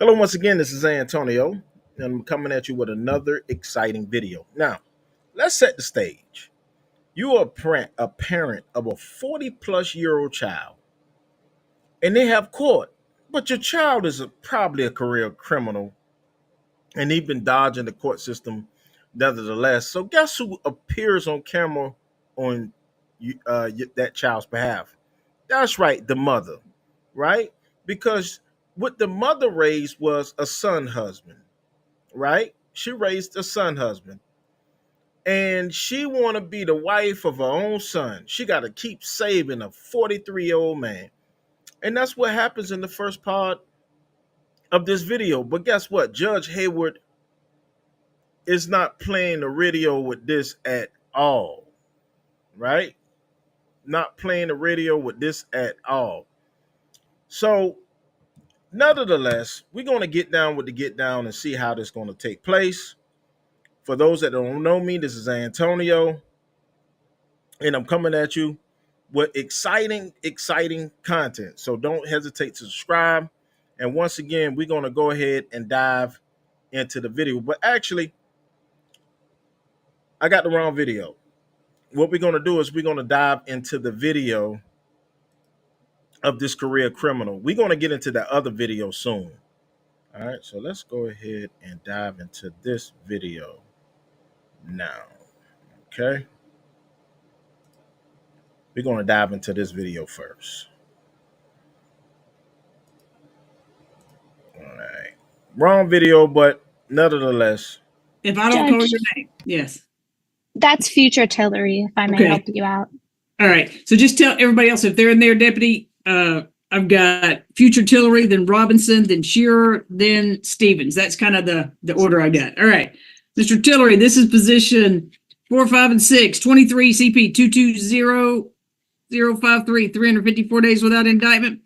Hello, once again, this is Antonio, and I'm coming at you with another exciting video. Now, let's set the stage. You are a parent of a 40 plus year old child, and they have court, but your child is probably a career criminal, and he's been dodging the court system nevertheless. So, guess who appears on camera on that child's behalf? That's right, the mother, right? Because what the mother raised was a son husband, right? She raised a son husband, and she want to be the wife of her own son. She got to keep saving a 43-year-old man, and that's what happens in the first part of this video. But guess what? Judge Hayward is not playing the radio with this at all, right? Not playing the radio with this at all. So, nevertheless, we're going to get down with the get down and see how this is going to take place. For those that don't know me, this is Antonio, and I'm coming at you with exciting content. So don't hesitate to subscribe. And once again, we're going to go ahead and dive into the video. But actually, I got the wrong video. What we're going to do is we're going to dive into the video of this career criminal. We're going to get into that other video soon. All right, so let's go ahead and dive into this video now. Okay. We're going to dive into this video first. All right. Wrong video, but nevertheless. If I don't call your name, yes. That's future Tillery, if I may help you out. All right. So just tell everybody else if they're in there, Deputy. I've got future Tillery, then Robinson, then Sherer, then Stevens. That's kind of the order I got. All right. Mr. Tillery, this is position 4, 5, and 6, 23 CP 220053, 354 days without indictment,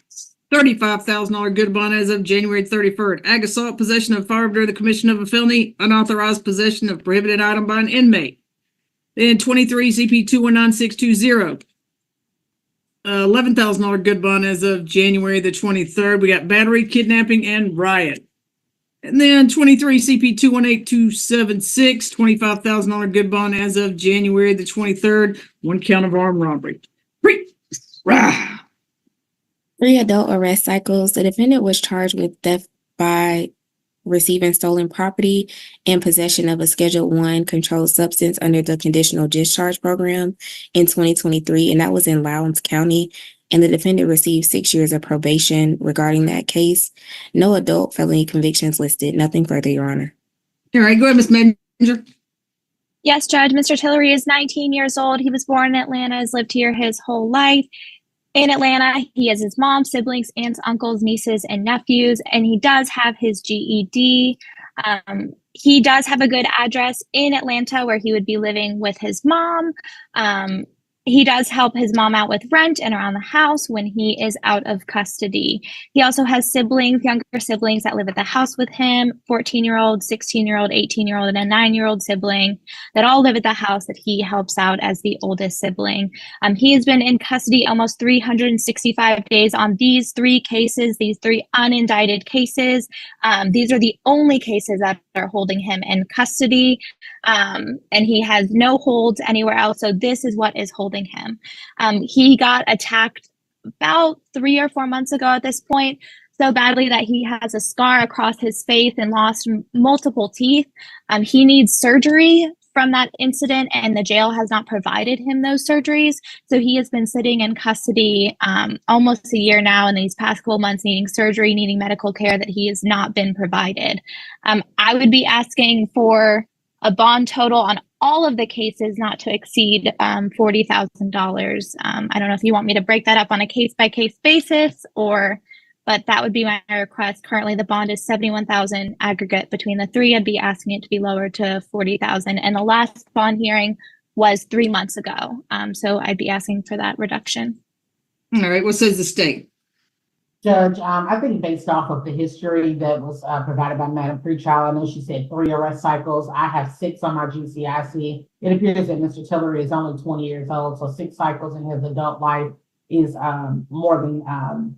$35,000 good bond as of January 31st. Ag assault, possession of firearm during the commission of a felony, unauthorized possession of prohibited item by an inmate. Then 23 CP 219620. $11,000 good bond as of January the 23rd. We got battery, kidnapping, and riot. And then 23 CP 218276, $25,000 good bond as of January the 23rd. 1 count of armed robbery. Rah. 3 adult arrest cycles. The defendant was charged with theft by receiving stolen property and possession of a Schedule 1 controlled substance under the conditional discharge program in 2023, and that was in Lowndes County. And the defendant received 6 years of probation regarding that case. No adult felony convictions listed. Nothing further, Your Honor. All right, go ahead, Ms. Messenger. Yes, Judge. Mr. Tillery is 19 years old. He was born in Atlanta, has lived here his whole life. In Atlanta, he has his mom, siblings, aunts, uncles, nieces, and nephews, and he does have his GED. He does have a good address in Atlanta where he would be living with his mom. He does help his mom out with rent and around the house when he is out of custody. He also has siblings, younger siblings that live at the house with him, 14-year-old, 16-year-old, 18-year-old, and a 9-year-old sibling that all live at the house that he helps out as the oldest sibling. He has been in custody almost 365 days on these 3 cases, these 3 unindicted cases. These are the only cases that are holding him in custody. And he has no holds anywhere else. So this is what is holding him. He got attacked about 3 or 4 months ago at this point, so badly that he has a scar across his face and lost multiple teeth. He needs surgery from that incident, and the jail has not provided him those surgeries. So he has been sitting in custody almost a year now, in these past couple months, needing surgery, needing medical care that he has not been provided. I would be asking for a bond total on all of the cases not to exceed $40,000. I don't know if you want me to break that up on a case-by-case basis, but that would be my request. Currently, the bond is $71,000 aggregate between the 3. I'd be asking it to be lowered to $40,000. And the last bond hearing was 3 months ago. So I'd be asking for that reduction. All right, what says the state? Judge, I think based off of the history that was provided by Madam Pretrial, I know she said 3 arrest cycles. I have 6 on my GCIC. It appears that Mr. Tillery is only 20 years old, so 6 cycles in his adult life is more than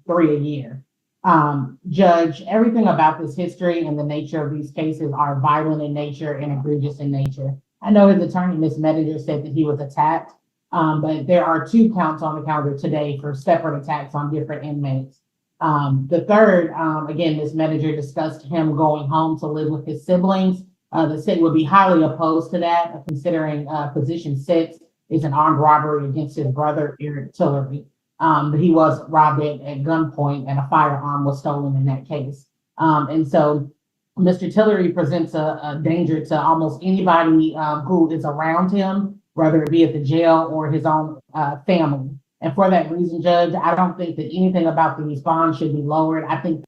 3 a year. Judge, everything about this history and the nature of these cases are violent in nature and egregious in nature. I know his attorney, Ms. Mediger, said that he was attacked, but there are 2 counts on the calendar today for separate attacks on different inmates. The third, again, Ms. Mediger discussed him going home to live with his siblings. The city would be highly opposed to that, considering position 6 is an armed robbery against his brother, Eric Tillery. But he was robbed at gunpoint and a firearm was stolen in that case. And so Mr. Tillery presents a danger to almost anybody who is around him, whether it be at the jail or his own family. And for that reason, Judge, I don't think that anything about these bonds should be lowered. I think.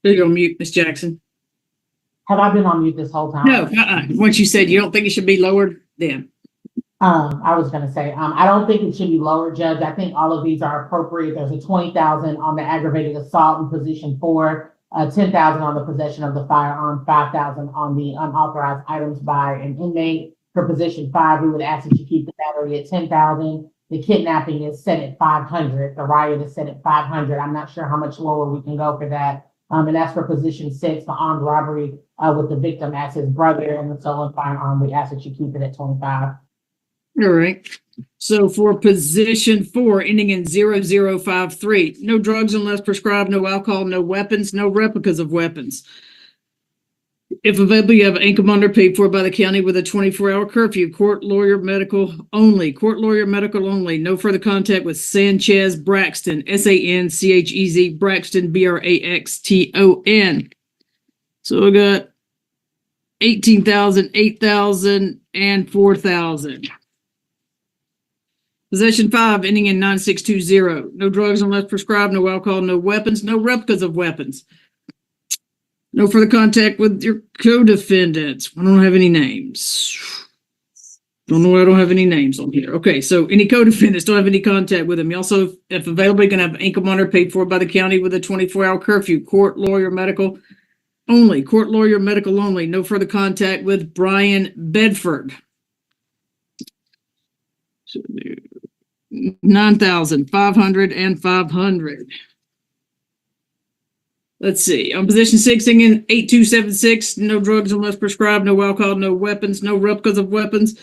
There you go, mute, Ms. Jackson. Have I been on mute this whole time? No, once you said you don't think it should be lowered, then. I was gonna say, I don't think it should be lowered, Judge. I think all of these are appropriate. There's a 20,000 on the aggravated assault in position 4, 10,000 on the possession of the firearm, 5,000 on the unauthorized items by an inmate. For position 5, we would ask that you keep the battery at 10,000. The kidnapping is set at 500. The riot is set at 500. I'm not sure how much lower we can go for that. And that's for position 6, the armed robbery with the victim as his brother and the stolen firearm. We ask that you keep it at 25. All right. So for position 4, ending in 0053, no drugs unless prescribed, no alcohol, no weapons, no replicas of weapons. If available, you have income underpaid for by the county with a 24-hour curfew. Court, lawyer, medical only. Court, lawyer, medical only. No further contact with Sanchez Braxton, Sanchez Braxton, Braxton. So we got 18,000, 8,000, and 4,000. Possession 5, ending in 9620. No drugs unless prescribed, no alcohol, no weapons, no replicas of weapons. No further contact with your co-defendants. I don't have any names. Don't know why I don't have any names on here. Okay, so any co-defendants don't have any contact with them. You also, if available, you can have income under paid for by the county with a 24-hour curfew. Court, lawyer, medical only. Court, lawyer, medical only. No further contact with Brian Bedford. So 9,500 and 500. Let's see. On position 6, singing 8276, no drugs unless prescribed, no alcohol, no weapons, no replicas of weapons.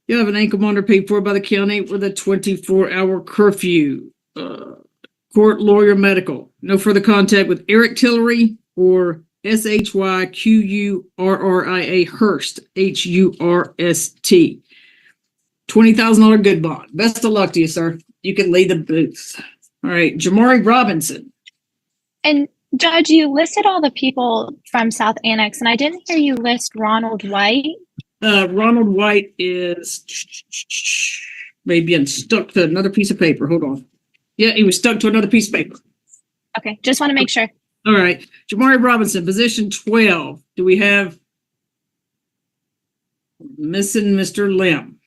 You have an income under paid for by the county with a 24-hour curfew. Court, lawyer, medical. No further contact with Eric Tillery or SHYQURRIA Hurst, HURST. $20,000 good bond. Best of luck to you, sir. You can lead the booth. All right, Jamari Robinson. And Judge, you listed all the people from South Annex, and I didn't hear you list Ronald White. Ronald White is maybe stuck to another piece of paper. Hold on. Yeah, he was stuck to another piece of paper. Okay, just want to make sure. All right. Jamari Robinson, position 12. Do we have missing Mr. Lim?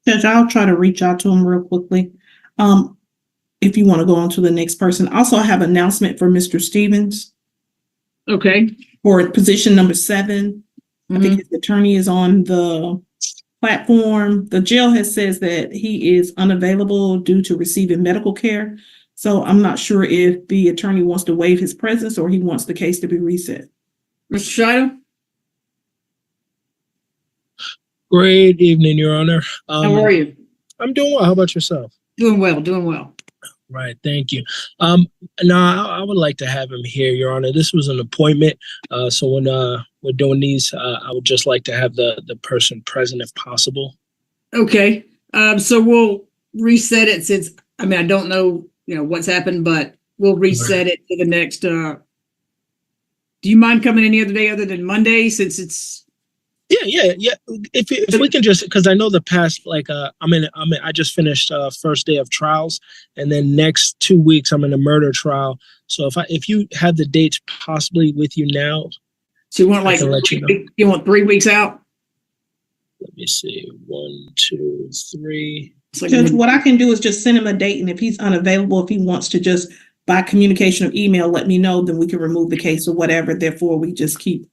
Judge, I'll try to reach out to him real quickly. If you want to go on to the next person. Also, I have an announcement for Mr. Stevens. Okay. For position number 7. I think his attorney is on the platform. The jail has says that he is unavailable due to receiving medical care. So I'm not sure if the attorney wants to waive his presence or he wants the case to be reset. Mr. Shido? Great evening, Your Honor. How are you? I'm doing well. How about yourself? Doing well, doing well. Right, thank you. Now, I would like to have him here, Your Honor. This was an appointment, so when we're doing these, I would just like to have the person present if possible. Okay, so we'll reset it since, I mean, I don't know, what's happened, but we'll reset it to the next, do you mind coming any other day other than Monday since it's? Yeah. If we can just, because I know the past, I just finished first day of trials, and then next 2 weeks I'm in a murder trial. So if you have the dates possibly with you now, so you want you want 3 weeks out? Let me see, 1, 2, 3. Judge, what I can do is just send him a date, and if he's unavailable, if he wants to just by communication or email let me know, then we can remove the case or whatever. Therefore, we just keep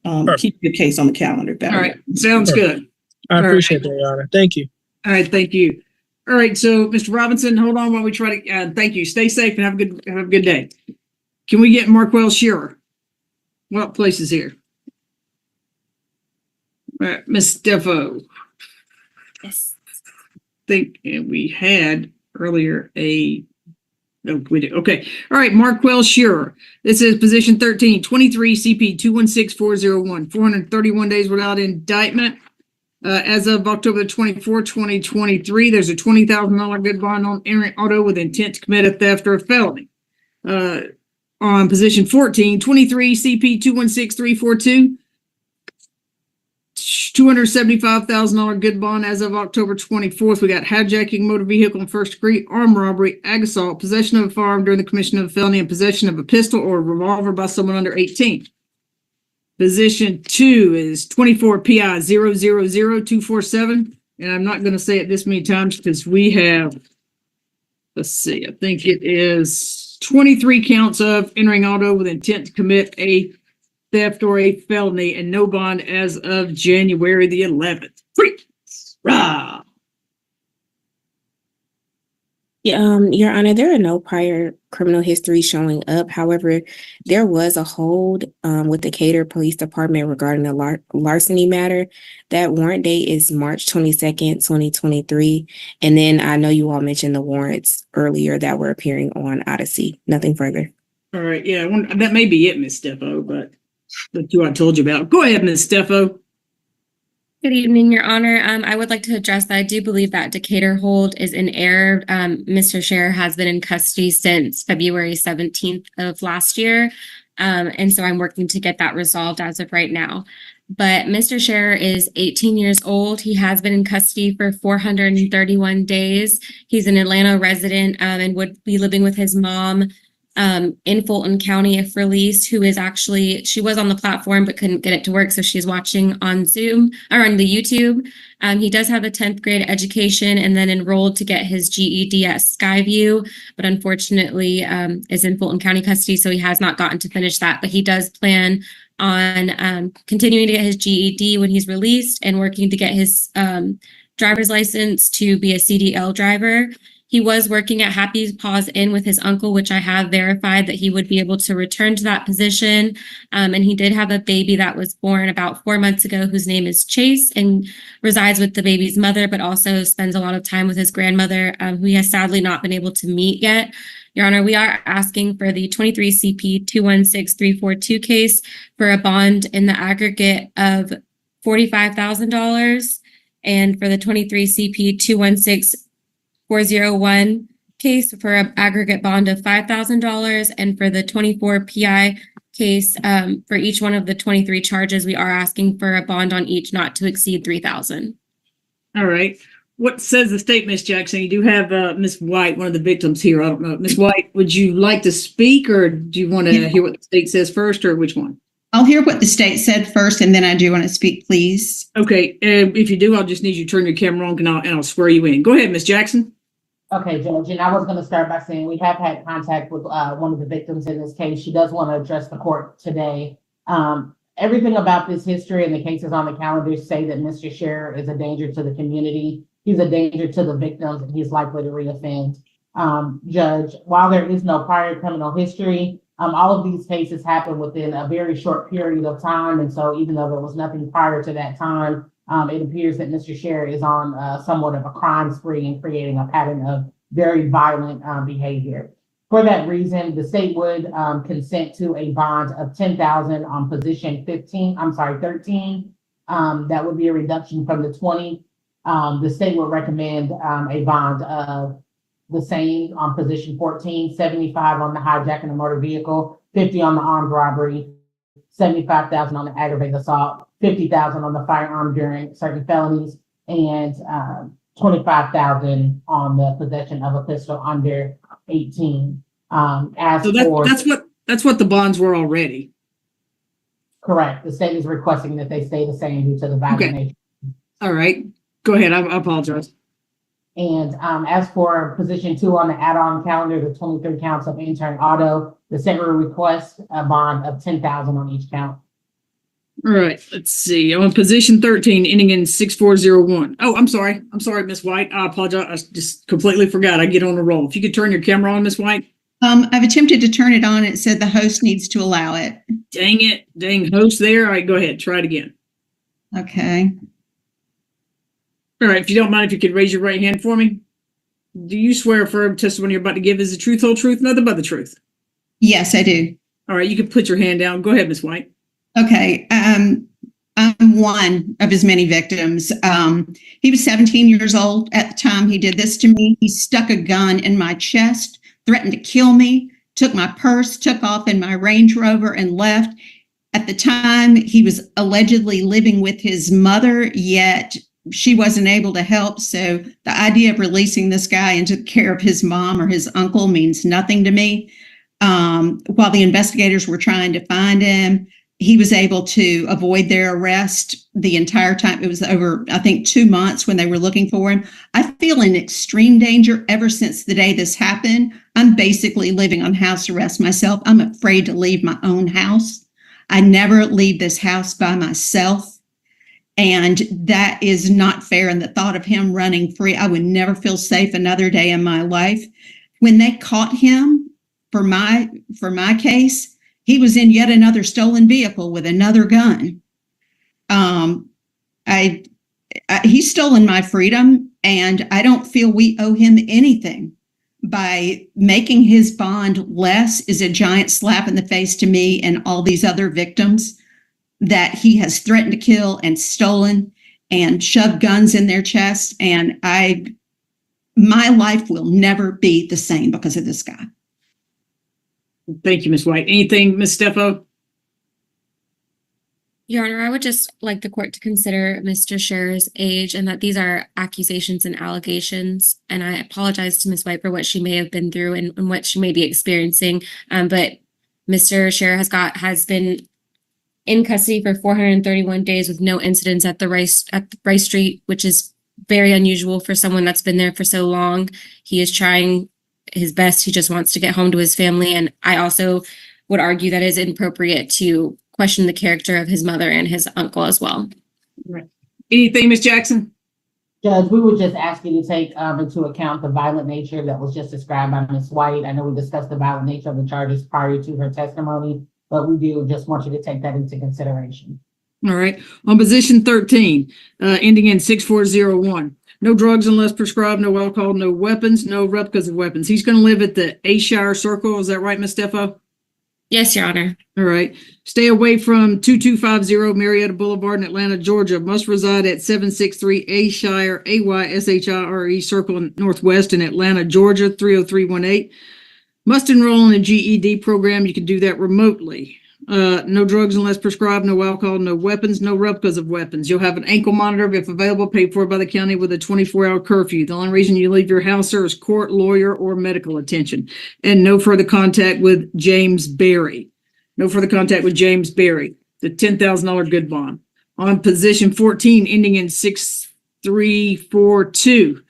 the case on the calendar. All right, sounds good. I All appreciate that, Your Honor. Thank you. All right, thank you. All right, so Mr. Robinson, hold on while we try to, thank you. Stay safe and have a good day. Can we get Marquell Sherer? What place is here? All right, Ms. Defo. Yes. Think we had earlier no, we did. Okay. All right. Marquell Sherer. This is position 13, 23 CP 216401, 431 days without indictment. As of October 24, 2023, there's a $20,000 good bond on errant auto with intent to commit a theft or a felony. On position 14, 23 CP 216342. $275,000 good bond as of October 24th. We got hijacking motor vehicle and first degree, armed robbery, ag assault, possession of a firearm during the commission of a felony, and possession of a pistol or a revolver by someone under 18. Position 2 is 24 PI 000247. And I'm not going to say it this many times because we have, let's see, I think it is 23 counts of entering auto with intent to commit a theft or a felony and no bond as of January the 11th. Rah! Yeah, Your Honor, there are no prior criminal history showing up. However, there was a hold with the Decatur Police Department regarding the larceny matter. That warrant date is March 22nd, 2023. And then I know you all mentioned the warrants earlier that were appearing on Odyssey. Nothing further. All right, yeah, that may be it, Miss Steffo, but that's what I told you about. Go ahead, Miss Steffo. Good evening, Your Honor. I would like to address that I do believe that Decatur hold is in error. Mr. Sherer has been in custody since February 17th of last year. And so I'm working to get that resolved as of right now. But Mr. Sherer is 18 years old. He has been in custody for 431 days. He's an Atlanta resident and would be living with his mom in Fulton County if released, who is actually, she was on the platform but couldn't get it to work, so she's watching on Zoom or on the YouTube. He does have a 10th grade education and then enrolled to get his GED at Skyview, but unfortunately is in Fulton County custody, so he has not gotten to finish that. But he does plan on continuing to get his GED when he's released and working to get his driver's license to be a CDL driver. He was working at Happy Paws Inn with his uncle, which I have verified that he would be able to return to that position. And he did have a baby that was born about 4 months ago, whose name is Chase, and resides with the baby's mother, but also spends a lot of time with his grandmother, who he has sadly not been able to meet yet. Your Honor, we are asking for the 23 CP 216342 case for a bond in the aggregate of $45,000, and for the 23 CP 216401 case for an aggregate bond of $5,000, and for the 24 PI case for each one of the 23 charges, we are asking for a bond on each not to exceed $3,000. All right. What says the state, Miss Jackson? You do have Miss White, one of the victims here. I don't know. Miss White, would you like to speak, or do you want to hear what the state says first, or which one? I'll hear what the state said first, and then I do want to speak, please. Okay. If you do, I'll just need you to turn your camera on, and I'll swear you in. Go ahead, Miss Jackson. Okay, Judge, and I was going to start by saying we have had contact with one of the victims in this case. She does want to address the court today. Everything about this history and the cases on the calendar say that Mr. Sherer is a danger to the community. He's a danger to the victims, and he's likely to reoffend. Judge, while there is no prior criminal history, all of these cases happen within a very short period of time. And so even though there was nothing prior to that time, it appears that Mr. Sherer is on somewhat of a crime spree and creating a pattern of very violent behavior. For that reason, the state would consent to a bond of $10,000 on position 13. That would be a reduction from the 20. The state would recommend a bond of the same on position 14, 75 on the hijacking of motor vehicle, 50 on the armed robbery, 75,000 on the aggravated assault, 50,000 on the firearm during certain felonies, and 25,000 on the possession of a pistol under 18. That's what the bonds were already. Correct. The state is requesting that they stay the same due to the violent nature. All right. Go ahead. I apologize. And as for position 2 on the add-on calendar, the 23 counts of entering auto, the state will request a bond of $10,000 on each count. All right, let's see. On position 13, ending in 6401. Oh, I'm sorry. Miss White. I apologize. I just completely forgot. I get on a roll. If you could turn your camera on, Miss White. I've attempted to turn it on. It said the host needs to allow it. Dang it. Dang host there. All right, go ahead. Try it again. Okay. All right, if you don't mind, if you could raise your right hand for me. Do you swear affirm testimony you're about to give is the truth, whole truth, nothing but the truth? Yes, I do. All right, you can put your hand down. Go ahead, Miss White. Okay. I'm one of his many victims. He was 17 years old at the time he did this to me. He stuck a gun in my chest, threatened to kill me, took my purse, took off in my Range Rover and left. At the time, he was allegedly living with his mother, yet she wasn't able to help. So the idea of releasing this guy into care of his mom or his uncle means nothing to me. While the investigators were trying to find him, he was able to avoid their arrest the entire time. It was over, I think, 2 months when they were looking for him. I feel in extreme danger ever since the day this happened. I'm basically living on house arrest myself. I'm afraid to leave my own house. I never leave this house by myself. And that is not fair. And the thought of him running free, I would never feel safe another day in my life. When they caught him for my case, he was in yet another stolen vehicle with another gun. He's stolen my freedom, and I don't feel we owe him anything. By making his bond less is a giant slap in the face to me and all these other victims that he has threatened to kill and stolen and shoved guns in their chest. And my life will never be the same because of this guy. Thank you, Ms. White. Anything, Ms. Steffo? Your Honor, I would just like the court to consider Mr. Scherer's age and that these are accusations and allegations. And I apologize to Ms. White for what she may have been through and what she may be experiencing. But Mr. Sherer has been in custody for 431 days with no incidents at the Rice Street, which is very unusual for someone that's been there for so long. He is trying his best. He just wants to get home to his family. And I also would argue that it is inappropriate to question the character of his mother and his uncle as well. Right. Anything, Ms. Jackson? Judge, we would just ask you to take into account the violent nature that was just described by Ms. White. I know we discussed the violent nature of the charges prior to her testimony, but we do just want you to take that into consideration. All right. On position 13, ending in 6401. No drugs unless prescribed, no alcohol, no weapons, no replicas of weapons. He's going to live at the Sherer Circle. Is that right, Ms. Steffo? Yes, Your Honor. All right. Stay away from 2250 Marietta Boulevard in Atlanta, Georgia. Must reside at 763 Ashire, Ayshire Circle in Northwest in Atlanta, Georgia, 30318. Must enroll in a GED program. You can do that remotely. No drugs unless prescribed, no alcohol, no weapons, no replicas of weapons. You'll have an ankle monitor if available, paid for by the county with a 24-hour curfew. The only reason you leave your house, sir, is court, lawyer, or medical attention. And no further contact with James Berry. No further contact with James Berry. The $10,000 good bond. On position 14, ending in 6342.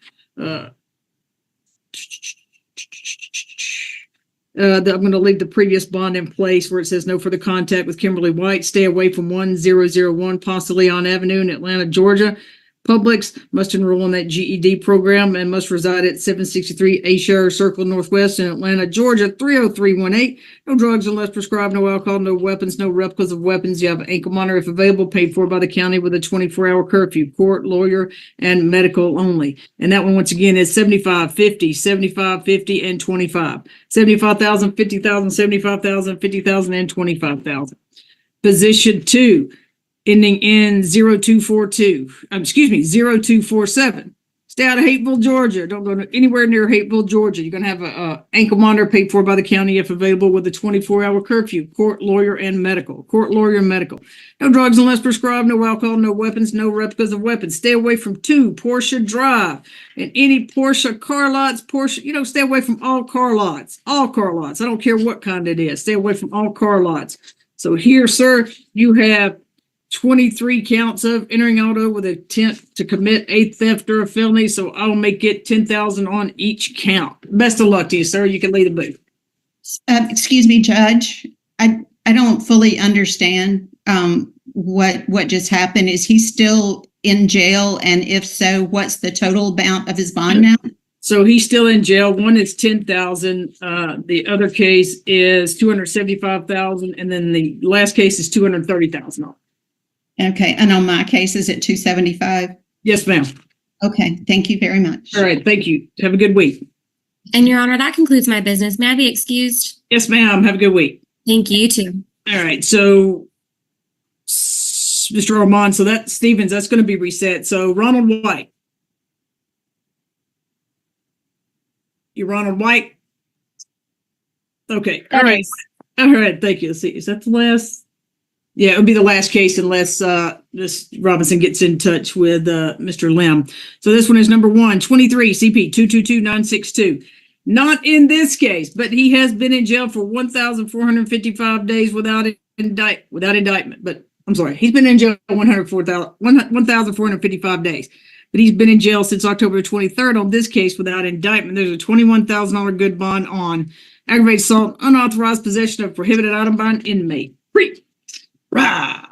I'm going to leave the previous bond in place where it says no further contact with Kimberly White. Stay away from 1001 Ponce de Leon Avenue in Atlanta, Georgia. Publix must enroll in that GED program and must reside at 763 Ashire Circle Northwest in Atlanta, Georgia, 30318. No drugs unless prescribed, no alcohol, no weapons, no replicas of weapons. You have an ankle monitor if available, paid for by the county with a 24-hour curfew, court, lawyer, and medical only. And that one, once again, is 7550, 7550, and 25. 75,000, 50,000, 75,000, 50,000, and 25,000. Position 2. Ending in 0247. Stay out of Hateville, Georgia. Don't go anywhere near Hateville, Georgia. You're going to have a ankle monitor paid for by the county if available with a 24-hour curfew, court, lawyer, and medical. Court, lawyer, and medical. No drugs unless prescribed, no alcohol, no weapons, no replicas of weapons. Stay away from 2 Porsche Drive and any Porsche car lots. Stay away from all car lots. All car lots. I don't care what kind it is. Stay away from all car lots. So here, sir, you have 23 counts of entering auto with intent to commit a theft or a felony. So I'll make it 10,000 on each count. Best of luck to you, sir. You can leave the booth. Excuse me, Judge. I don't fully understand what just happened. Is he still in jail? And if so, what's the total amount of his bond now? So he's still in jail. One is 10,000. The other case is 275,000, and then the last case is 230,000. Okay, and on my case, is it 275? Yes, ma'am. Okay, thank you very much. All right, thank you. Have a good week. And Your Honor, that concludes my business. May I be excused? Yes, ma'am. Have a good week. Thank you, you too. All right, so Mr. Armand, so that Stevens, that's going to be reset. So Ronald White. You Ronald White? Okay. That All right. is. All right. Thank you. Let's see. Is that the last? Yeah, it'll be the last case unless this Robinson gets in touch with Mr. Lim. So this one is number 123 CP 222962. Not in this case, but he has been in jail for 1,455 days without indictment. But I'm sorry, he's been in jail 1,455 days. But he's been in jail since October 23rd on this case without indictment. There's a $21,000 good bond on aggravated assault, unauthorized possession of prohibited item by an inmate. Rah!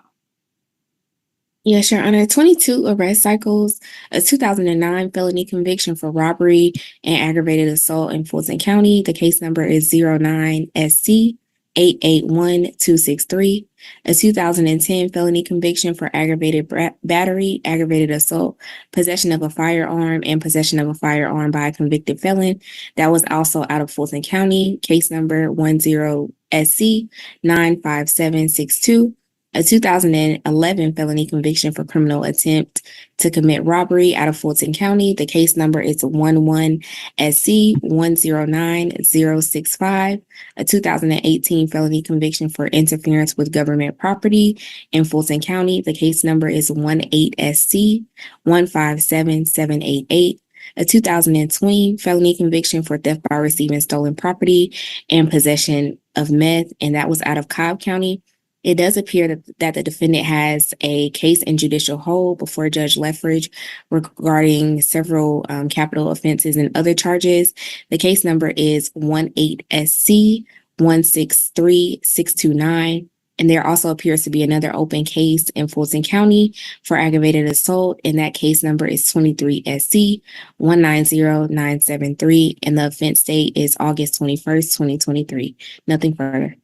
Yes, Your Honor. 22 arrest cycles, a 2009 felony conviction for robbery and aggravated assault in Fulton County. The case number is 09SC 881263. A 2010 felony conviction for aggravated battery, aggravated assault, possession of a firearm, and possession of a firearm by a convicted felon. That was also out of Fulton County. Case number 10SC 95762. A 2011 felony conviction for criminal attempt to commit robbery out of Fulton County. The case number is 11SC 109065. A 2018 felony conviction for interference with government property in Fulton County. The case number is 18SC 157788. A 2020 felony conviction for theft by receiving stolen property and possession of meth, and that was out of Cobb County. It does appear that the defendant has a case in judicial hold before Judge Leffridge regarding several capital offenses and other charges. The case number is 18SC 163629. And there also appears to be another open case in Fulton County for aggravated assault. And that case number is 23SC 190973. And the offense date is August 21st, 2023. Nothing further.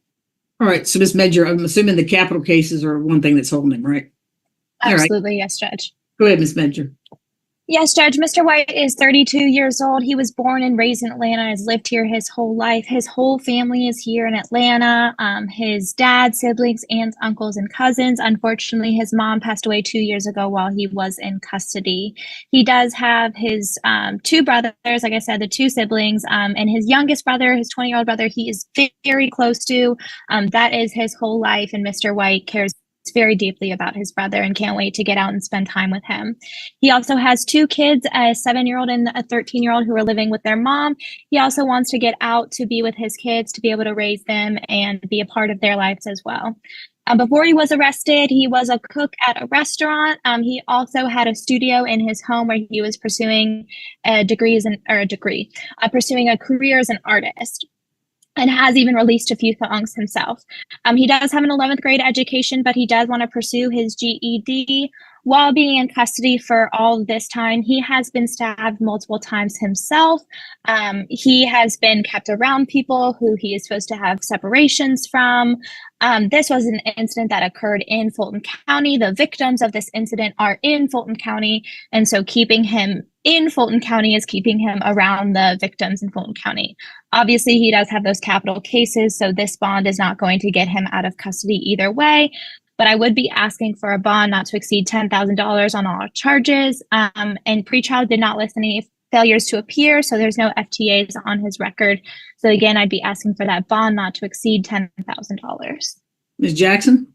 All right. So Ms. Medger, I'm assuming the capital cases are one thing that's holding him, right? All right. Absolutely. Yes, Judge. Go ahead, Ms. Medger. Yes, Judge. Mr. White is 32 years old. He was born and raised in Atlanta, has lived here his whole life. His whole family is here in Atlanta. His dad, siblings, aunts, uncles, and cousins. Unfortunately, his mom passed away 2 years ago while he was in custody. He does have his two brothers, like I said, the two siblings, and his youngest brother, his 20-year-old brother, he is very close to. That is his whole life, and Mr. White cares very deeply about his brother and can't wait to get out and spend time with him. He also has two kids, a 7-year-old and a 13-year-old, who are living with their mom. He also wants to get out to be with his kids, to be able to raise them and be a part of their lives as well. Before he was arrested, he was a cook at a restaurant. He also had a studio in his home where he was pursuing pursuing a career as an artist, and has even released a few songs himself. He does have an 11th grade education, but he does want to pursue his GED. While being in custody for all of this time, he has been stabbed multiple times himself. He has been kept around people who he is supposed to have separations from. This was an incident that occurred in Fulton County. The victims of this incident are in Fulton County, and so keeping him in Fulton County is keeping him around the victims in Fulton County. Obviously, he does have those capital cases, so this bond is not going to get him out of custody either way. But I would be asking for a bond not to exceed $10,000 on all charges. And pretrial did not list any failures to appear, so there's no FTAs on his record. So again, I'd be asking for that bond not to exceed $10,000. Ms. Jackson?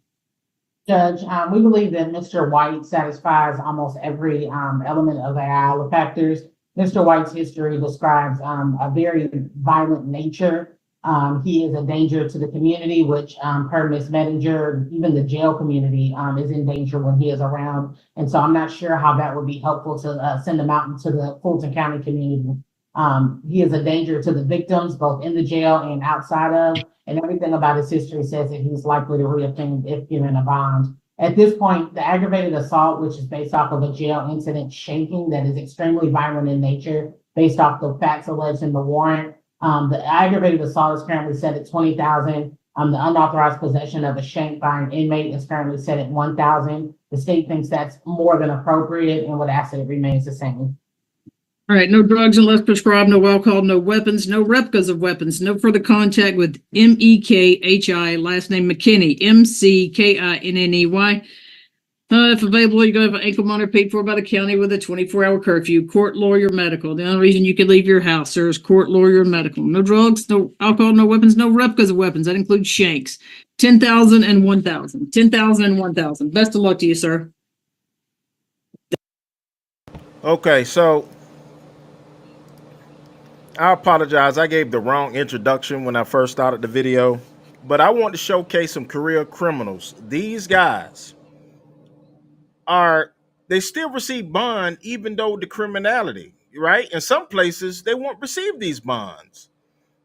Judge, we believe that Mr. White satisfies almost every element of the IALA factors. Mr. White's history describes a very violent nature. He is a danger to the community, which per Ms. Medinger, even the jail community is in danger when he is around. And so I'm not sure how that would be helpful to send him out into the Fulton County community. He is a danger to the victims, both in the jail and outside of, and everything about his history says that he's likely to reoffend if given a bond. At this point, the aggravated assault, which is based off of a jail incident shanking that is extremely violent in nature, based off the facts alleged in the warrant, the aggravated assault is currently set at 20,000. The unauthorized possession of a shank by an inmate is currently set at 1,000. The state thinks that's more than appropriate and would ask that it remains the same. All right, no drugs unless prescribed, no alcohol, no weapons, no replicas of weapons, no further contact with MEKHI, last name McKinney, MCKINNEY. If available, you're going to have an ankle monitor paid for by the county with a 24-hour curfew. Court, lawyer, medical. The only reason you can leave your house, sir, is court, lawyer, medical. No drugs, no alcohol, no weapons, no replicas of weapons. That includes shanks. 10,000 and 1,000. 10,000 and 1,000. Best of luck to you, sir. Okay, so I apologize. I gave the wrong introduction when I first started the video, but I want to showcase some career criminals. These guys they still receive bond even though the criminality, right? In some places, they won't receive these bonds.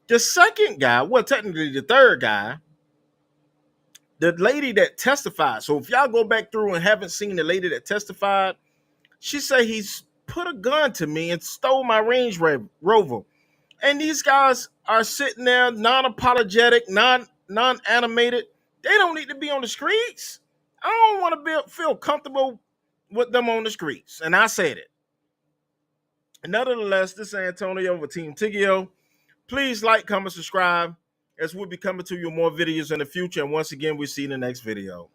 The second guy, well, technically the third guy, the lady that testified. So if y'all go back through and haven't seen the lady that testified, she said he's put a gun to me and stole my Range Rover. And these guys are sitting there non-apologetic, non-animated. They don't need to be on the streets. I don't want to feel comfortable with them on the streets. And I said it. Nonetheless, this is Antonio with Team Tiggio. Please like, comment, subscribe, as we'll be coming to you more videos in the future. And once again, we'll see you in the next video.